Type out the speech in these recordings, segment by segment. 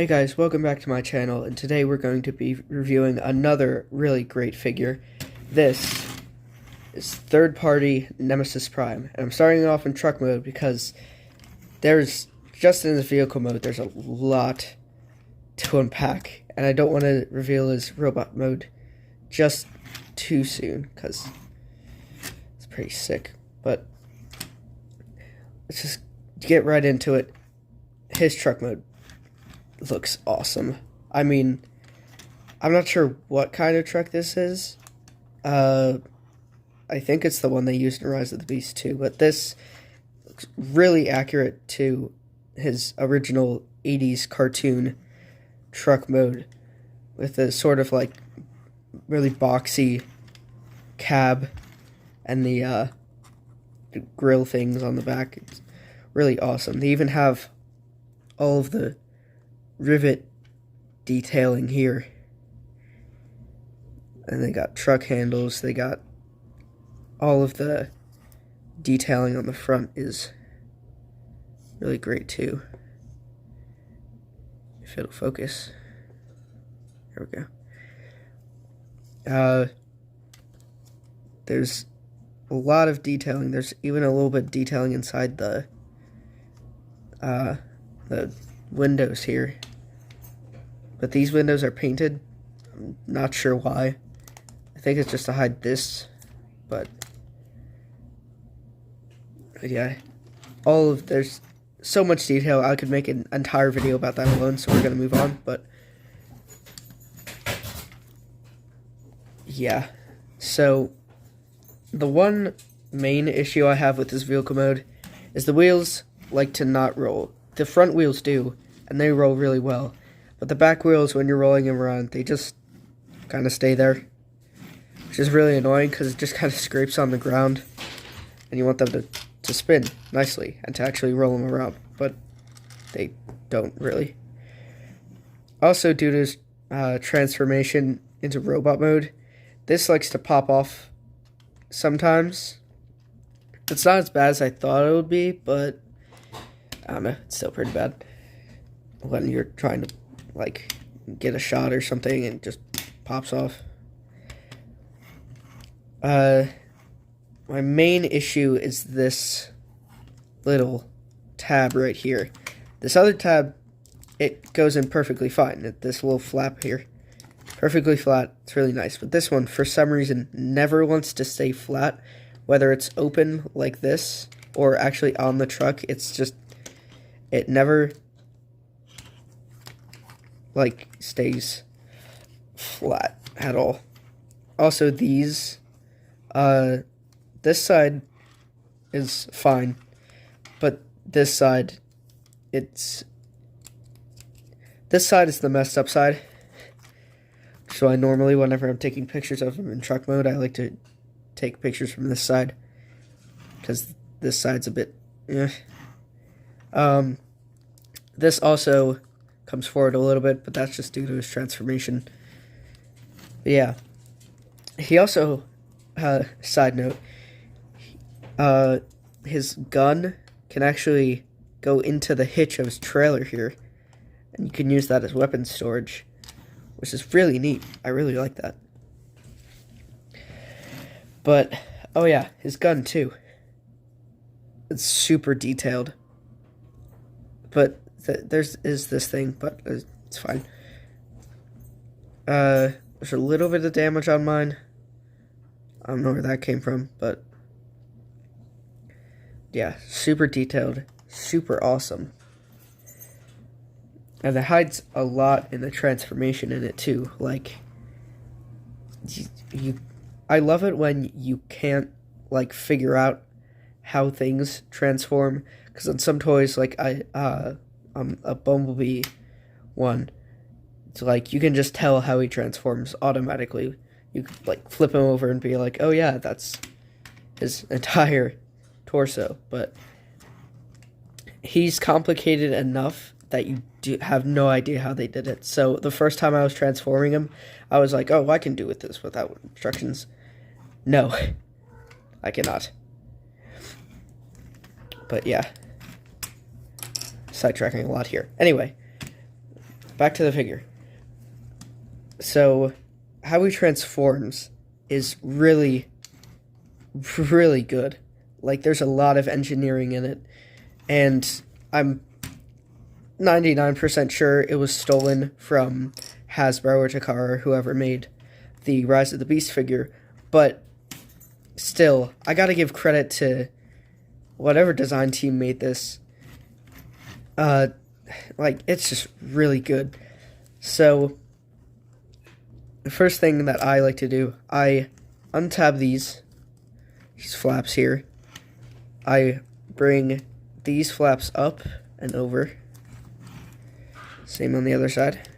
Hey guys, welcome back to my channel, and today we're going to be reviewing another really great figure. This is third-party Nemisis Prime, and I'm starting off in truck mode because just in this vehicle mode, there's a lot to unpack, and I don't want to reveal his robot mode just too soon, because it's pretty sick, but let's just get right into it. His truck mode looks awesome. I mean, I'm not sure what kind of truck this is. I think it's the one they used in Rise of the Beast 2, but this looks really accurate to his original 80s cartoon truck mode with a sort of like really boxy cab and the grill things on the back. It's really awesome. They even have all of the rivet detailing here, and they got truck handles. They got all of the detailing on the front is really great too, if it'll focus. There we go. There's a lot of detailing. There's even a little bit of detailing inside the windows here. But these windows are painted. I'm not sure why. I think it's just to hide this. But yeah, there's so much detail. I could make an entire video about that alone, so we're gonna move on. But yeah, so the one main issue I have with this vehicle mode is the wheels like to not roll. The front wheels do, and they roll really well. But the back wheels, when you're rolling them around, they just kind of stay there, which is really annoying because it just kind of scrapes on the ground, and you want them to spin nicely and to actually roll them around, but they don't really. Also, due to his transformation into robot mode, this likes to pop off sometimes. It's not as bad as I thought it would be, but I don't know, it's still pretty bad when you're trying to like get a shot or something and it just pops off. My main issue is this little tab right here. This other tab, it goes in perfectly fine. This little flap here, perfectly flat. It's really nice. But this one, for some reason, never wants to stay flat, whether it's open like this or actually on the truck. It's just, it never like stays flat at all. Also, this side is fine, but this side is the messed up side. So I normally, whenever I'm taking pictures of them in truck mode, I like to take pictures from this side because this side's a bit this also comes forward a little bit, but that's just due to his transformation. But yeah, he also, side note, his gun can actually go into the hitch of his trailer here, and you can use that as weapon storage, which is really neat. I really like that. But, oh yeah, his gun too. It's super detailed. But there's this thing, but it's fine. There's a little bit of damage on mine. I don't know where that came from, but yeah, super detailed, super awesome. And it hides a lot in the transformation in it too. Like, I love it when you can't like figure out how things transform, because on some toys, like a Bumblebee one, it's like you can just tell how he transforms automatically. You could like flip him over and be like, oh yeah, that's his entire torso. But he's complicated enough that you have no idea how they did it. So the first time I was transforming him, I was like, oh, I can do this without instructions. No, I cannot. But yeah, sidetracking a lot here. Anyway, back to the figure. So, how he transforms is really, really good. Like, there's a lot of engineering in it, and I'm 99% sure it was stolen from Hasbro or Takara, or whoever made the Rise of the Beast figure, but still, I gotta give credit to whatever design team made this. Like, it's just really good. So, the first thing that I like to do, I untab these flaps here. I bring these flaps up and over. Same on the other side.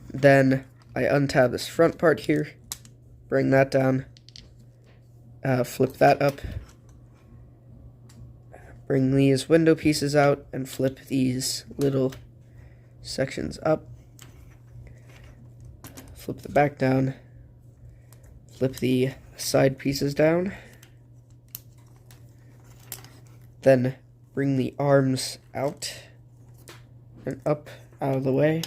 Then I untab this front part here, bring that down, flip that up, bring these window pieces out, and flip these little sections up, flip the back down, flip the side pieces down, then bring the arms out and up out of the way.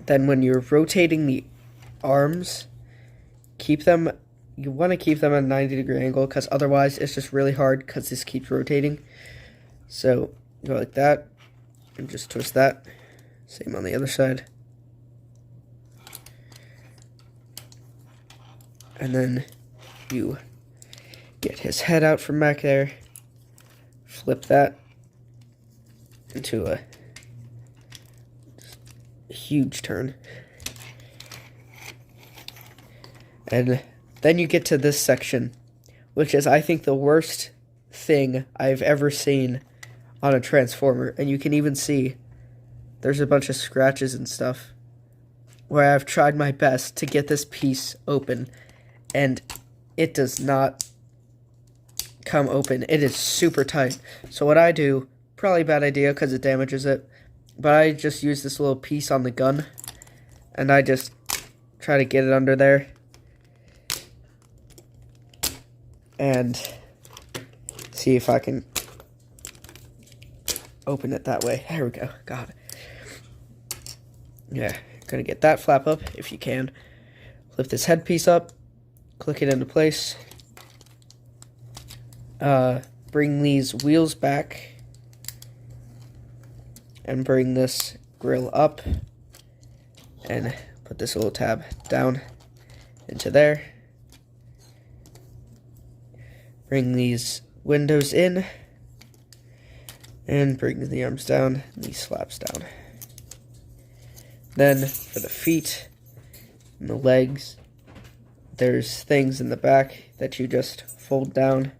Then when you're rotating the arms, you want to keep them at a 90-degree angle, because otherwise it's just really hard because this keeps rotating. So, go like that, and just twist that. Same on the other side. And then you get his head out from back there, flip that into a huge turn. And then you get to this section, which is, I think, the worst thing I've ever seen on a Transformer. And you can even see there's a bunch of scratches and stuff where I've tried my best to get this piece open, and it does not come open. It is super tight. So what I do, probably a bad idea because it damages it, but I just use this little piece on the gun, and I just try to get it under there, and see if I can open it that way. There we go. Got it. Yeah, gonna get that flap up if you can. Lift this headpiece up, click it into place. Bring these wheels back, and bring this grill up, and put this little tab down into there. Bring these windows in, and bring the arms down, and these flaps down. Then, for the feet and the legs, there's things in the back that you just fold down.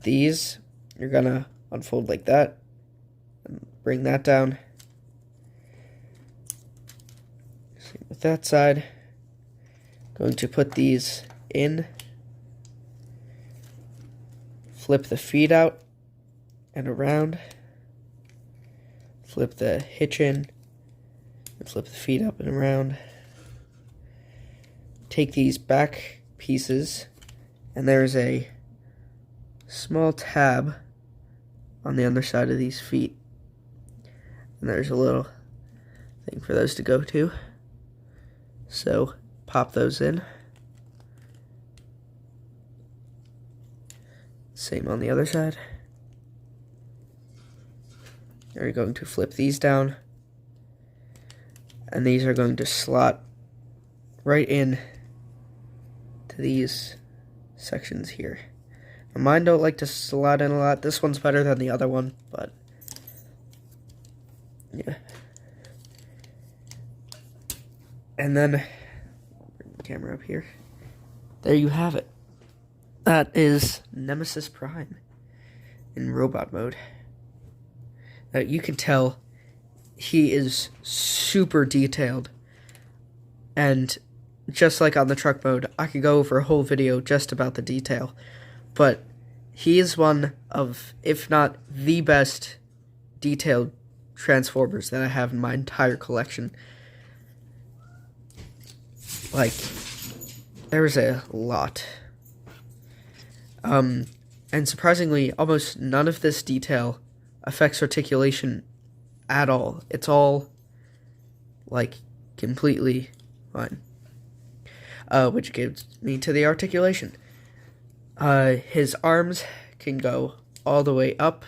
These, you're gonna unfold like that, and bring that down. Same with that side. Going to put these in, flip the feet out and around, flip the hitch in, and flip the feet up and around. Take these back pieces, and there's a small tab on the underside of these feet, and there's a little thing for those to go to. So pop those in. Same on the other side. You're going to flip these down, and these are going to slot right in to these sections here. Now, mine don't like to slot in a lot. This one's better than the other one, but yeah. And then bring the camera up here. There you have it. That is Nemisis Prime in robot mode. Now, you can tell he is super detailed, and just like on the truck mode, I could go over a whole video just about the detail, but he is one of, if not the best detailed Transformers that I have in my entire collection. Like, there's a lot. And surprisingly, almost none of this detail affects articulation at all. It's all, like, completely fine. Which gives me to the articulation. His arms can go all the way up.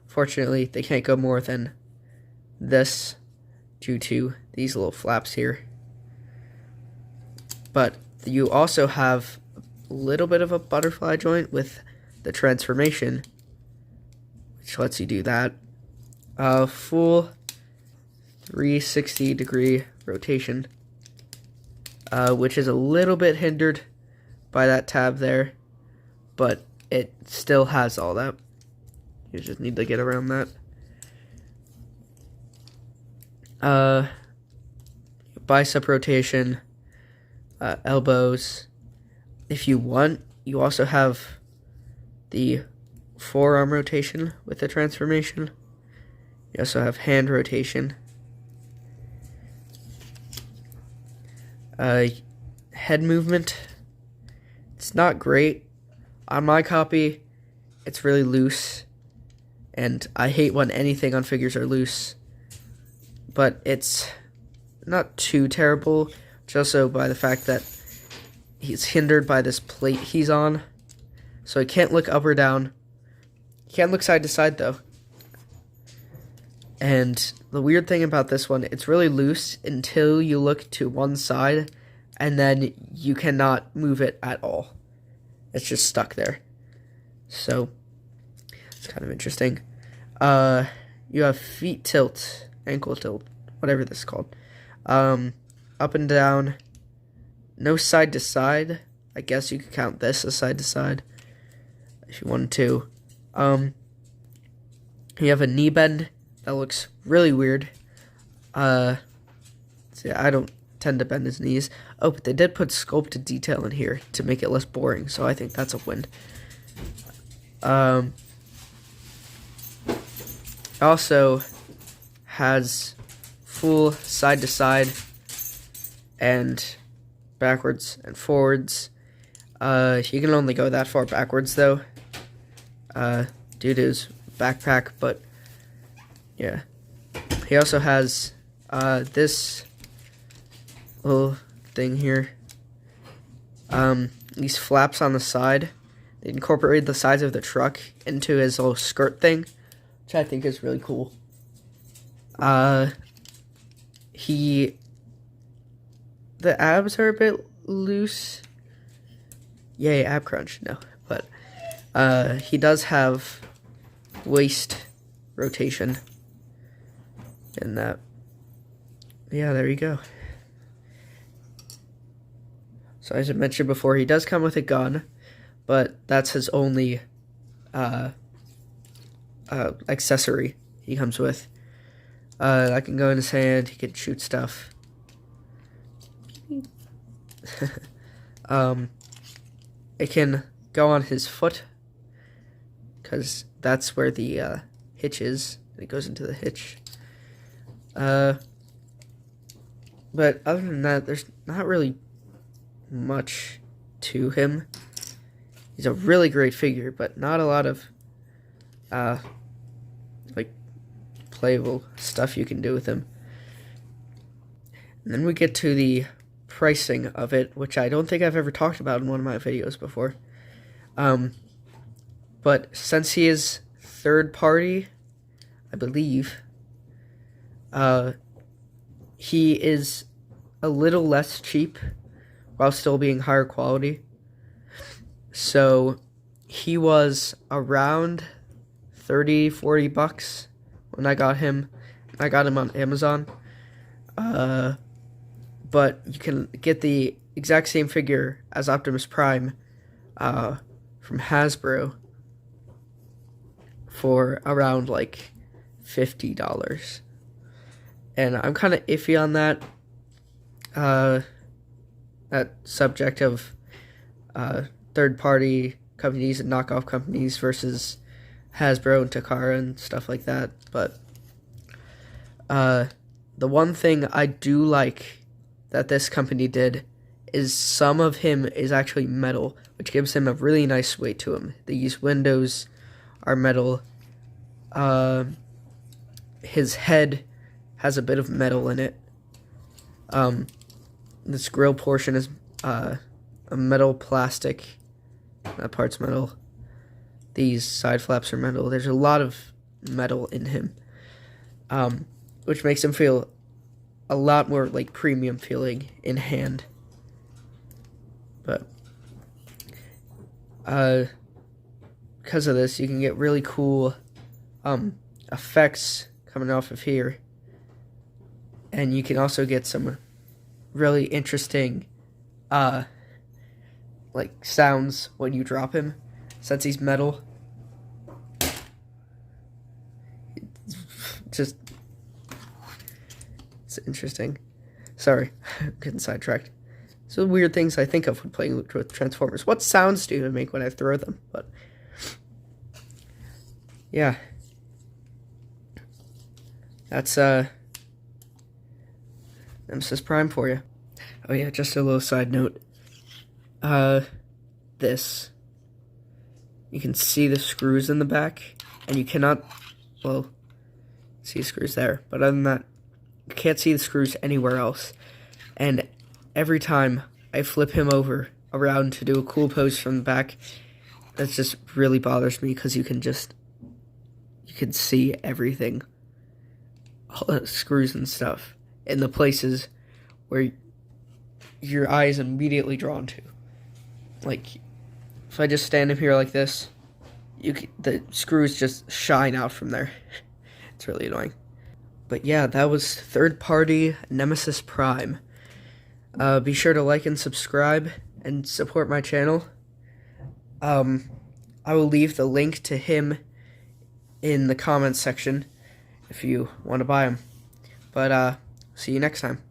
Fortunately, they can't go more than this due to these little flaps here. But you also have a little bit of a butterfly joint with the transformation, which lets you do that. Full 360-degree rotation, which is a little bit hindered by that tab there, but it still has all that. You just need to get around that. Bicep rotation, elbows. If you want, you also have the forearm rotation with the transformation. You also have hand rotation. Head movement. It's not great. On my copy, it's really loose. And I hate when anything on figures are loose. But it's not too terrible. It's also by the fact that he's hindered by this plate he's on. So he can't look up or down. He can't look side to side though. And the weird thing about this one, it's really loose until you look to one side, and then you cannot move it at all. It's just stuck there. So it's kind of interesting. You have feet tilt, ankle tilt, whatever this is called. Up and down. No side to side. I guess you could count this as side to side if you wanted to. You have a knee bend that looks really weird. See, I don't tend to bend his knees. Oh, but they did put sculpted detail in here to make it less boring, so I think that's a win. Also has full side to side and backwards and forwards. You can only go that far backwards though, due to his backpack, but yeah. He also has this little thing here. These flaps on the side. They incorporated the sides of the truck into his little skirt thing, which I think is really cool. The abs are a bit loose. Yay, ab crunch. No, but he does have waist rotation in that. Yeah, there you go. So as I mentioned before, he does come with a gun, but that's his only accessory he comes with. That can go in his hand. He can shoot stuff. It can go on his foot, because that's where the hitch is. It goes into the hitch. But other than that, there's not really much to him. He's a really great figure, but not a lot of like playable stuff you can do with him. And then we get to the pricing of it, which I don't think I've ever talked about in one of my videos before. But since he is third party, I believe, he is a little less cheap while still being higher quality. So he was around 30-40 bucks when I got him. I got him on Amazon. But you can get the exact same figure as Optimus Prime from Hasbro for around like $50. And I'm kind of iffy on that subject of third-party companies and knockoff companies versus Hasbro and Takara and stuff like that. But the one thing I do like that this company did is some of him is actually metal, which gives him a really nice weight to him. These windows are metal. His head has a bit of metal in it. This grill portion is a metal plastic. That part's metal. These side flaps are metal. There's a lot of metal in him, which makes him feel a lot more like premium feeling in hand. But because of this, you can get really cool effects coming off of here, and you can also get some really interesting like sounds when you drop him, since he's metal. It's interesting. Sorry, I'm getting sidetracked. So weird things I think of when playing with Transformers. What sounds do they make when I throw them? But yeah, that's Nemesis Prime for you. Oh yeah, just a little side note. This, you can see the screws in the back, and you cannot, well, see screws there, but other than that, you can't see the screws anywhere else. And every time I flip him over around to do a cool pose from the back, that just really bothers me, because you can see everything, all the screws and stuff, in the places where your eye is immediately drawn to. Like, if I just stand up here like this, the screws just shine out from there. It's really annoying. But yeah, that was third-party Nemisis Prime. Be sure to like and subscribe and support my channel. I will leave the link to him in the comments section if you want to buy him. But see you next time.